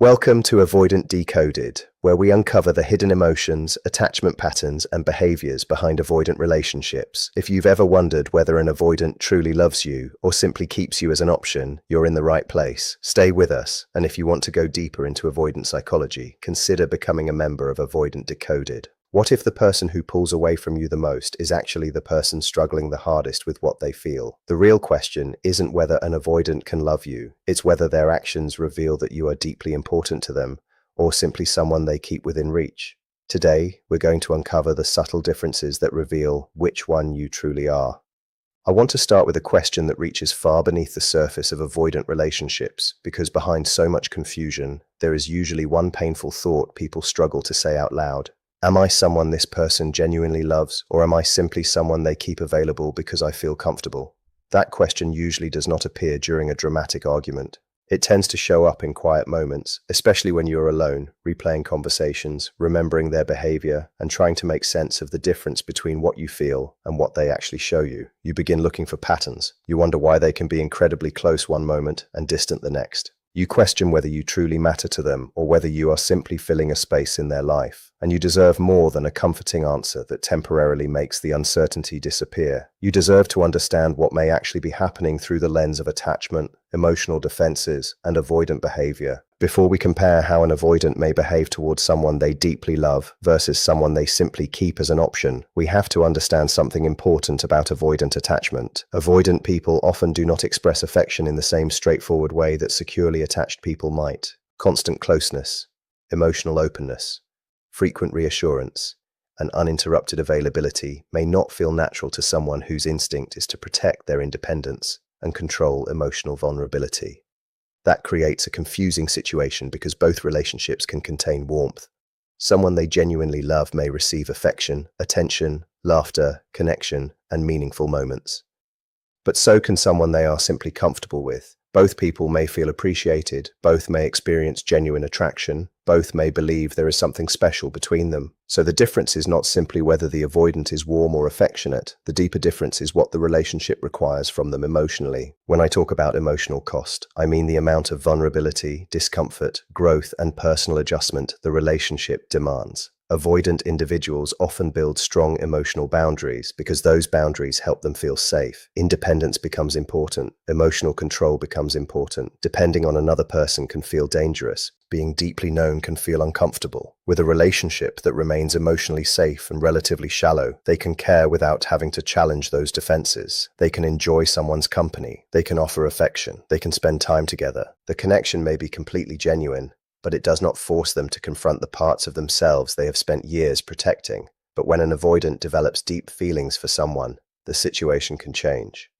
Welcome to Avoidant Decoded, where we uncover the hidden emotions, attachment patterns, and behaviors behind avoidant relationships. If you've ever wondered whether an avoidant truly loves you or simply keeps you as an option, you're in the right place. Stay with us, and if you want to go deeper into avoidant psychology, consider becoming a member of Avoidant Decoded. What if the person who pulls away from you the most is actually the person struggling the hardest with what they feel? The real question isn't whether an avoidant can love you, it's whether their actions reveal that you are deeply important to them, or simply someone they keep within reach. Today, we're going to uncover the subtle differences that reveal which one you truly are. I want to start with a question that reaches far beneath the surface of avoidant relationships, because behind so much confusion, there is usually one painful thought people struggle to say out loud. Am I someone this person genuinely loves, or am I simply someone they keep available because I feel comfortable? That question usually does not appear during a dramatic argument. It tends to show up in quiet moments, especially when you're alone, replaying conversations, remembering their behavior, and trying to make sense of the difference between what you feel and what they actually show you. You begin looking for patterns. You wonder why they can be incredibly close one moment and distant the next. You question whether you truly matter to them or whether you are simply filling a space in their life. And you deserve more than a comforting answer that temporarily makes the uncertainty disappear. You deserve to understand what may actually be happening through the lens of attachment, emotional defenses, and avoidant behavior. Before we compare how an avoidant may behave towards someone they deeply love versus someone they simply keep as an option, we have to understand something important about avoidant attachment. Avoidant people often do not express affection in the same straightforward way that securely attached people might. Constant closeness, emotional openness, frequent reassurance, and uninterrupted availability may not feel natural to someone whose instinct is to protect their independence and control emotional vulnerability. That creates a confusing situation because both relationships can contain warmth. Someone they genuinely love may receive affection, attention, laughter, connection, and meaningful moments. But so can someone they are simply comfortable with. Both people may feel appreciated, both may experience genuine attraction, both may believe there is something special between them. So the difference is not simply whether the avoidant is warm or affectionate. The deeper difference is what the relationship requires from them emotionally. When I talk about emotional cost, I mean the amount of vulnerability, discomfort, growth, and personal adjustment the relationship demands. Avoidant individuals often build strong emotional boundaries because those boundaries help them feel safe. Independence becomes important. Emotional control becomes important. Depending on another person can feel dangerous. Being deeply known can feel uncomfortable. With a relationship that remains emotionally safe and relatively shallow, they can care without having to challenge those defenses. They can enjoy someone's company. They can offer affection. They can spend time together. The connection may be completely genuine, but it does not force them to confront the parts of themselves they have spent years protecting. But when an avoidant develops deep feelings for someone, the situation can change.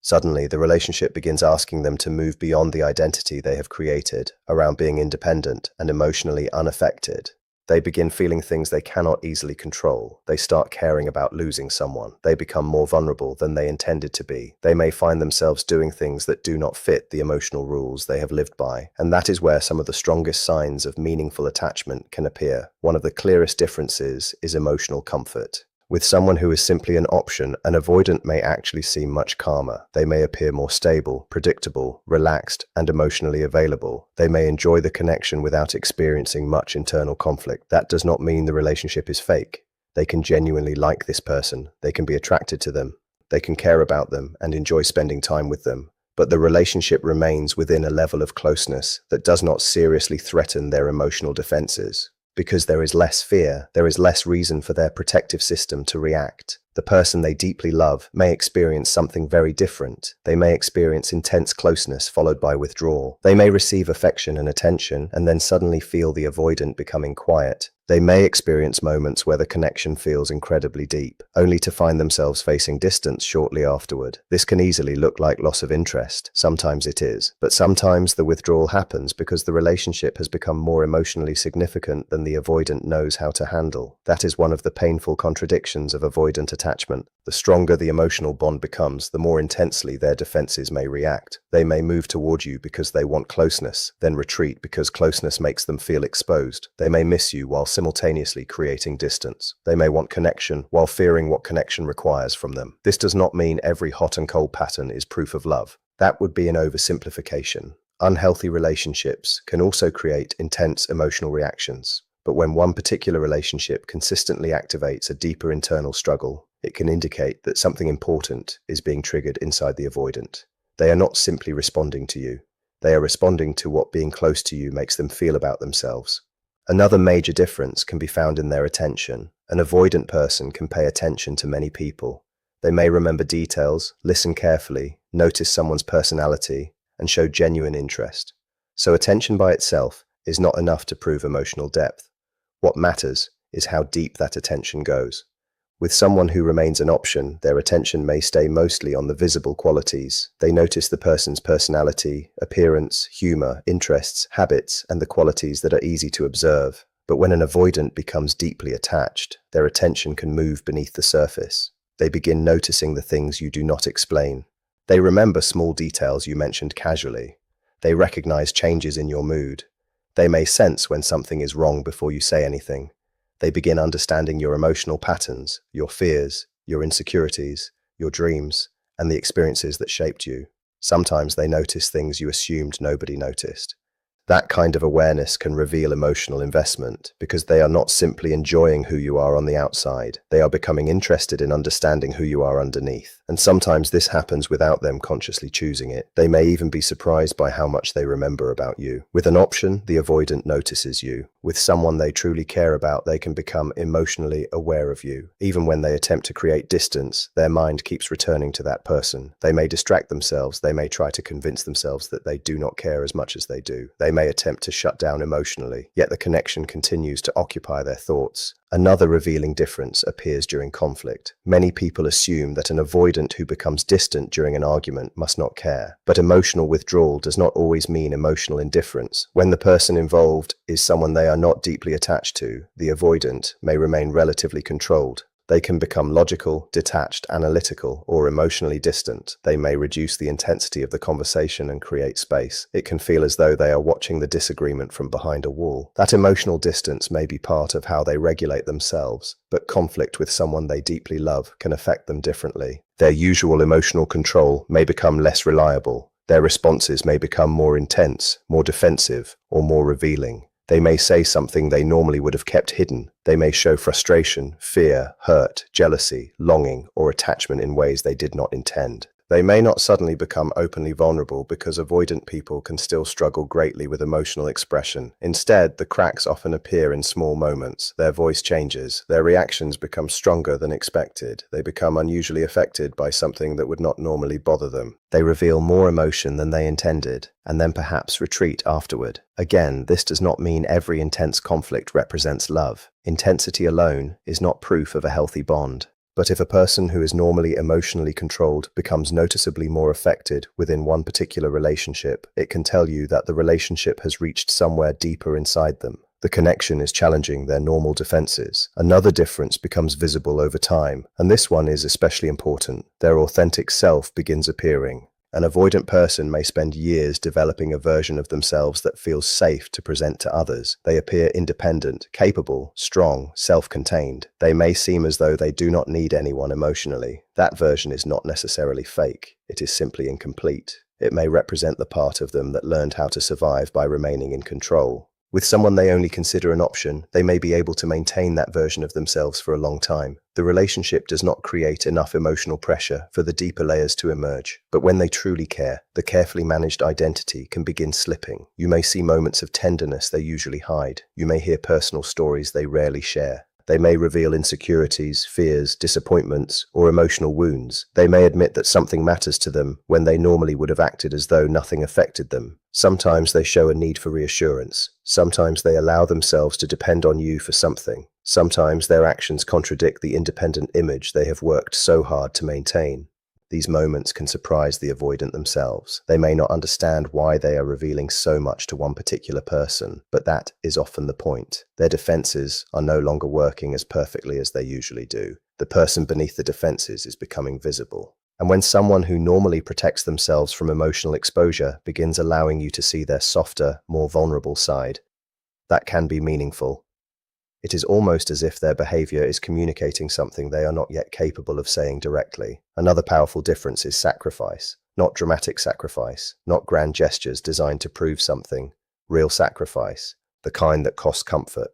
Suddenly, the relationship begins asking them to move beyond the identity they have created around being independent and emotionally unaffected. They begin feeling things they cannot easily control. They start caring about losing someone. They become more vulnerable than they intended to be. They may find themselves doing things that do not fit the emotional rules they have lived by. And that is where some of the strongest signs of meaningful attachment can appear. One of the clearest differences is emotional comfort. With someone who is simply an option, an avoidant may actually seem much calmer. They may appear more stable, predictable, relaxed, and emotionally available. They may enjoy the connection without experiencing much internal conflict. That does not mean the relationship is fake. They can genuinely like this person. They can be attracted to them. They can care about them and enjoy spending time with them. But the relationship remains within a level of closeness that does not seriously threaten their emotional defenses. Because there is less fear, there is less reason for their protective system to react. The person they deeply love may experience something very different. They may experience intense closeness followed by withdrawal. They may receive affection and attention and then suddenly feel the avoidant becoming quiet. They may experience moments where the connection feels incredibly deep, only to find themselves facing distance shortly afterward. This can easily look like loss of interest. Sometimes it is, but sometimes the withdrawal happens because the relationship has become more emotionally significant than the avoidant knows how to handle. That is one of the painful contradictions of avoidant attachment. The stronger the emotional bond becomes, the more intensely their defenses may react. They may move toward you because they want closeness, then retreat because closeness makes them feel exposed. They may miss you while simultaneously creating distance. They may want connection while fearing what connection requires from them. This does not mean every hot and cold pattern is proof of love. That would be an oversimplification. Unhealthy relationships can also create intense emotional reactions. But when one particular relationship consistently activates a deeper internal struggle, it can indicate that something important is being triggered inside the avoidant. They are not simply responding to you. They are responding to what being close to you makes them feel about themselves. Another major difference can be found in their attention. An avoidant person can pay attention to many people. They may remember details, listen carefully, notice someone's personality, and show genuine interest. So attention by itself is not enough to prove emotional depth. What matters is how deep that attention goes. With someone who remains an option, their attention may stay mostly on the visible qualities. They notice the person's personality, appearance, humor, interests, habits, and the qualities that are easy to observe. But when an avoidant becomes deeply attached, their attention can move beneath the surface. They begin noticing the things you do not explain. They remember small details you mentioned casually. They recognize changes in your mood. They may sense when something is wrong before you say anything. They begin understanding your emotional patterns, your fears, your insecurities, your dreams, and the experiences that shaped you. Sometimes they notice things you assumed nobody noticed. That kind of awareness can reveal emotional investment because they are not simply enjoying who you are on the outside. They are becoming interested in understanding who you are underneath. And sometimes this happens without them consciously choosing it. They may even be surprised by how much they remember about you. With an option, the avoidant notices you. With someone they truly care about, they can become emotionally aware of you. Even when they attempt to create distance, their mind keeps returning to that person. They may distract themselves. They may try to convince themselves that they do not care as much as they do. They may attempt to shut down emotionally, yet the connection continues to occupy their thoughts. Another revealing difference appears during conflict. Many people assume that an avoidant who becomes distant during an argument must not care. But emotional withdrawal does not always mean emotional indifference. When the person involved is someone they are not deeply attached to, the avoidant may remain relatively controlled. They can become logical, detached, analytical, or emotionally distant. They may reduce the intensity of the conversation and create space. It can feel as though they are watching the disagreement from behind a wall. That emotional distance may be part of how they regulate themselves, but conflict with someone they deeply love can affect them differently. Their usual emotional control may become less reliable. Their responses may become more intense, more defensive, or more revealing. They may say something they normally would have kept hidden. They may show frustration, fear, hurt, jealousy, longing, or attachment in ways they did not intend. They may not suddenly become openly vulnerable because avoidant people can still struggle greatly with emotional expression. Instead, the cracks often appear in small moments. Their voice changes. Their reactions become stronger than expected. They become unusually affected by something that would not normally bother them. They reveal more emotion than they intended, and then perhaps retreat afterward. Again, this does not mean every intense conflict represents love. Intensity alone is not proof of a healthy bond. But if a person who is normally emotionally controlled becomes noticeably more affected within one particular relationship, it can tell you that the relationship has reached somewhere deeper inside them. The connection is challenging their normal defenses. Another difference becomes visible over time, and this one is especially important. Their authentic self begins appearing. An avoidant person may spend years developing a version of themselves that feels safe to present to others. They appear independent, capable, strong, self-contained. They may seem as though they do not need anyone emotionally. That version is not necessarily fake. It is simply incomplete. It may represent the part of them that learned how to survive by remaining in control. With someone they only consider an option, they may be able to maintain that version of themselves for a long time. The relationship does not create enough emotional pressure for the deeper layers to emerge. But when they truly care, the carefully managed identity can begin slipping. You may see moments of tenderness they usually hide. You may hear personal stories they rarely share. They may reveal insecurities, fears, disappointments, or emotional wounds. They may admit that something matters to them when they normally would have acted as though nothing affected them. Sometimes they show a need for reassurance. Sometimes they allow themselves to depend on you for something. Sometimes their actions contradict the independent image they have worked so hard to maintain. These moments can surprise the avoidant themselves. They may not understand why they are revealing so much to one particular person, but that is often the point. Their defenses are no longer working as perfectly as they usually do. The person beneath the defenses is becoming visible. And when someone who normally protects themselves from emotional exposure begins allowing you to see their softer, more vulnerable side, that can be meaningful. It is almost as if their behavior is communicating something they are not yet capable of saying directly. Another powerful difference is sacrifice. Not dramatic sacrifice, not grand gestures designed to prove something. Real sacrifice, the kind that costs comfort.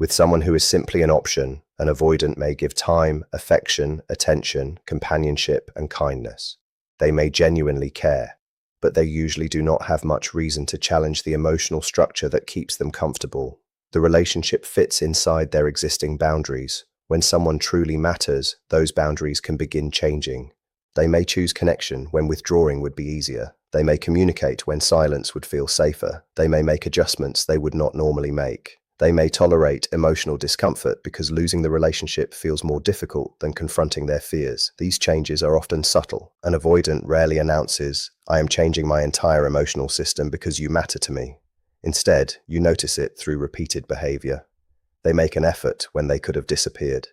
With someone who is simply an option, an avoidant may give time, affection, attention, companionship, and kindness. They may genuinely care, but they usually do not have much reason to challenge the emotional structure that keeps them comfortable. The relationship fits inside their existing boundaries. When someone truly matters, those boundaries can begin changing. They may choose connection when withdrawing would be easier. They may communicate when silence would feel safer. They may make adjustments they would not normally make. They may tolerate emotional discomfort because losing the relationship feels more difficult than confronting their fears. These changes are often subtle. An avoidant rarely announces, "I am changing my entire emotional system because you matter to me." Instead, you notice it through repeated behavior. They make an effort when they could have disappeared.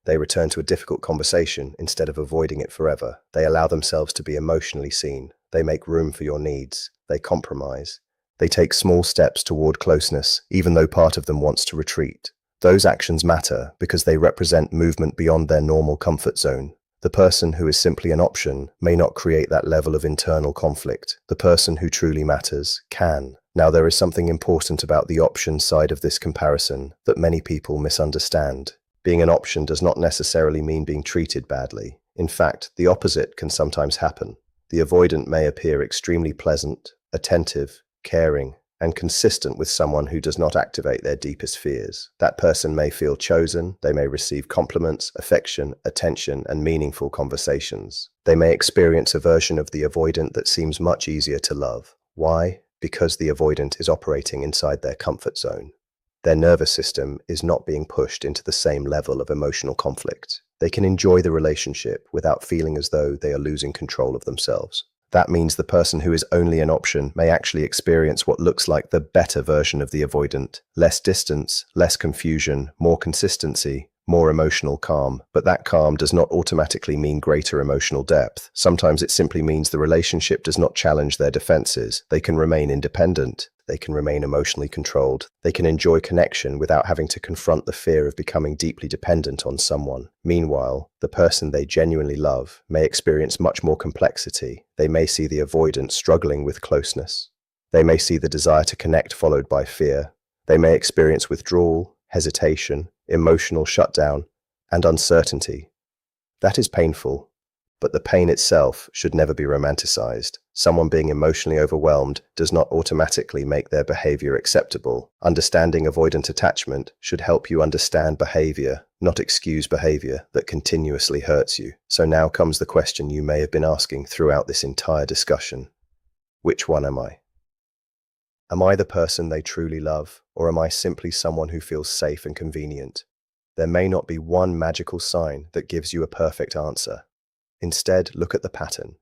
They return to a difficult conversation instead of avoiding it forever. They allow themselves to be emotionally seen. They make room for your needs. They compromise. They take small steps toward closeness, even though part of them wants to retreat. Those actions matter because they represent movement beyond their normal comfort zone. The person who is simply an option may not create that level of internal conflict. The person who truly matters can. Now, there is something important about the option side of this comparison that many people misunderstand. Being an option does not necessarily mean being treated badly. In fact, the opposite can sometimes happen. The avoidant may appear extremely pleasant, attentive, caring, and consistent with someone who does not activate their deepest fears. That person may feel chosen, they may receive compliments, affection, attention, and meaningful conversations. They may experience a version of the avoidant that seems much easier to love. Why? Because the avoidant is operating inside their comfort zone. Their nervous system is not being pushed into the same level of emotional conflict. They can enjoy the relationship without feeling as though they are losing control of themselves. That means the person who is only an option may actually experience what looks like the better version of the avoidant. Less distance, less confusion, more consistency, more emotional calm. But that calm does not automatically mean greater emotional depth. Sometimes it simply means the relationship does not challenge their defenses. They can remain independent. They can remain emotionally controlled. They can enjoy connection without having to confront the fear of becoming deeply dependent on someone. Meanwhile, the person they genuinely love may experience much more complexity. They may see the avoidant struggling with closeness. They may see the desire to connect followed by fear. They may experience withdrawal, hesitation, emotional shutdown, and uncertainty. That is painful, but the pain itself should never be romanticized. Someone being emotionally overwhelmed does not automatically make their behavior acceptable. Understanding avoidant attachment should help you understand behavior, not excuse behavior that continuously hurts you. So now comes the question you may have been asking throughout this entire discussion. Which one am I? Am I the person they truly love, or am I simply someone who feels safe and convenient? There may not be one magical sign that gives you a perfect answer. Instead, look at the pattern.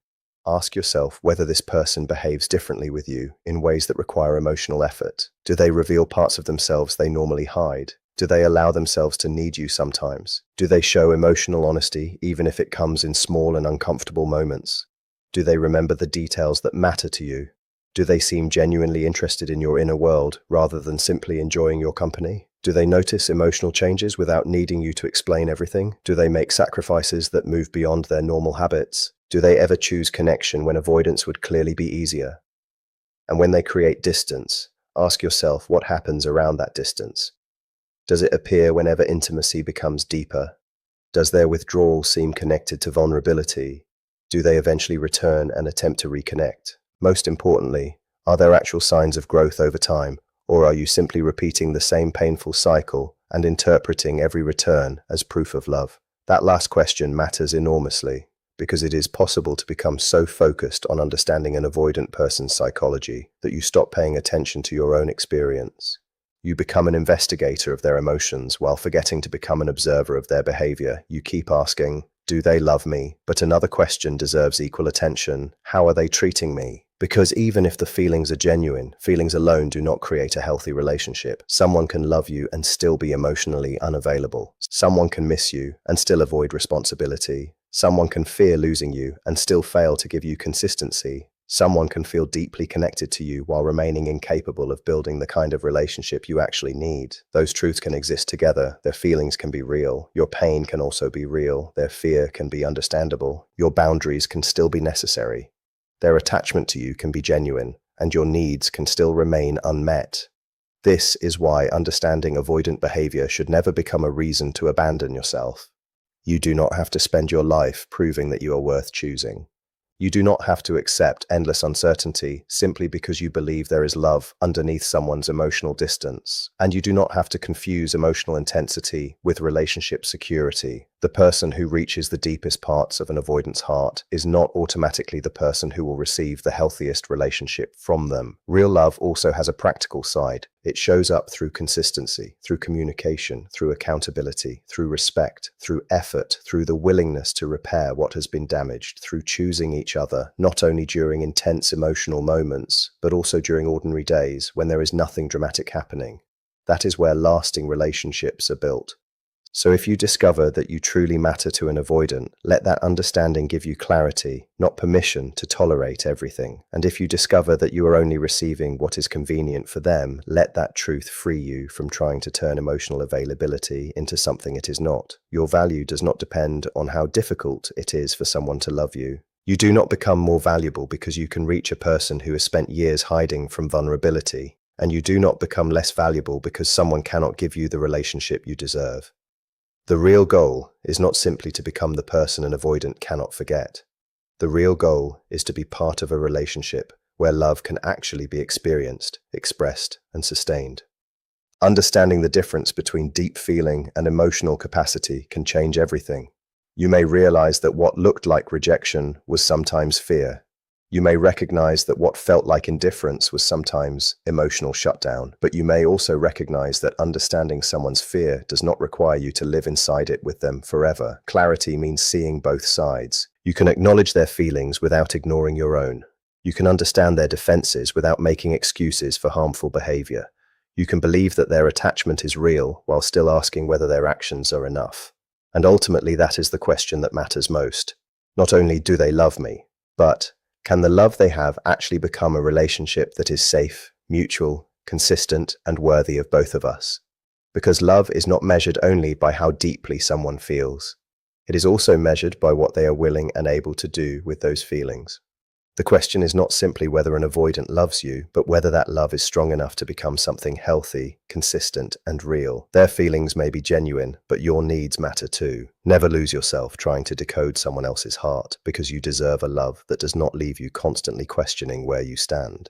Ask yourself whether this person behaves differently with you in ways that require emotional effort. Do they reveal parts of themselves they normally hide? Do they allow themselves to need you sometimes? Do they show emotional honesty even if it comes in small and uncomfortable moments? Do they remember the details that matter to you? Do they seem genuinely interested in your inner world rather than simply enjoying your company? Do they notice emotional changes without needing you to explain everything? Do they make sacrifices that move beyond their normal habits? Do they ever choose connection when avoidance would clearly be easier? And when they create distance, ask yourself what happens around that distance. Does it appear whenever intimacy becomes deeper? Does their withdrawal seem connected to vulnerability? Do they eventually return and attempt to reconnect? Most importantly, are there actual signs of growth over time, or are you simply repeating the same painful cycle and interpreting every return as proof of love? That last question matters enormously, because it is possible to become so focused on understanding an avoidant person's psychology that you stop paying attention to your own experience. You become an investigator of their emotions while forgetting to become an observer of their behavior. You keep asking, do they love me? But another question deserves equal attention. How are they treating me? Because even if the feelings are genuine, feelings alone do not create a healthy relationship. Someone can love you and still be emotionally unavailable. Someone can miss you and still avoid responsibility. Someone can fear losing you and still fail to give you consistency. Someone can feel deeply connected to you while remaining incapable of building the kind of relationship you actually need. Those truths can exist together. Their feelings can be real. Your pain can also be real. Their fear can be understandable. Your boundaries can still be necessary. Their attachment to you can be genuine, and your needs can still remain unmet. This is why understanding avoidant behavior should never become a reason to abandon yourself. You do not have to spend your life proving that you are worth choosing. You do not have to accept endless uncertainty simply because you believe there is love underneath someone's emotional distance. And you do not have to confuse emotional intensity with relationship security. The person who reaches the deepest parts of an avoidant's heart is not automatically the person who will receive the healthiest relationship from them. Real love also has a practical side. It shows up through consistency, through communication, through accountability, through respect, through effort, through the willingness to repair what has been damaged, through choosing each other, not only during intense emotional moments, but also during ordinary days when there is nothing dramatic happening. That is where lasting relationships are built. So if you discover that you truly matter to an avoidant, let that understanding give you clarity, not permission to tolerate everything. And if you discover that you are only receiving what is convenient for them, let that truth free you from trying to turn emotional availability into something it is not. Your value does not depend on how difficult it is for someone to love you. You do not become more valuable because you can reach a person who has spent years hiding from vulnerability. And you do not become less valuable because someone cannot give you the relationship you deserve. The real goal is not simply to become the person an avoidant cannot forget. The real goal is to be part of a relationship where love can actually be experienced, expressed, and sustained. Understanding the difference between deep feeling and emotional capacity can change everything. You may realize that what looked like rejection was sometimes fear. You may recognize that what felt like indifference was sometimes emotional shutdown, but you may also recognize that understanding someone's fear does not require you to live inside it with them forever. Clarity means seeing both sides. You can acknowledge their feelings without ignoring your own. You can understand their defenses without making excuses for harmful behavior. You can believe that their attachment is real while still asking whether their actions are enough. And ultimately, that is the question that matters most. Not only do they love me, but can the love they have actually become a relationship that is safe, mutual, consistent, and worthy of both of us? Because love is not measured only by how deeply someone feels. It is also measured by what they are willing and able to do with those feelings. The question is not simply whether an avoidant loves you, but whether that love is strong enough to become something healthy, consistent, and real. Their feelings may be genuine, but your needs matter too. Never lose yourself trying to decode someone else's heart, because you deserve a love that does not leave you constantly questioning where you stand.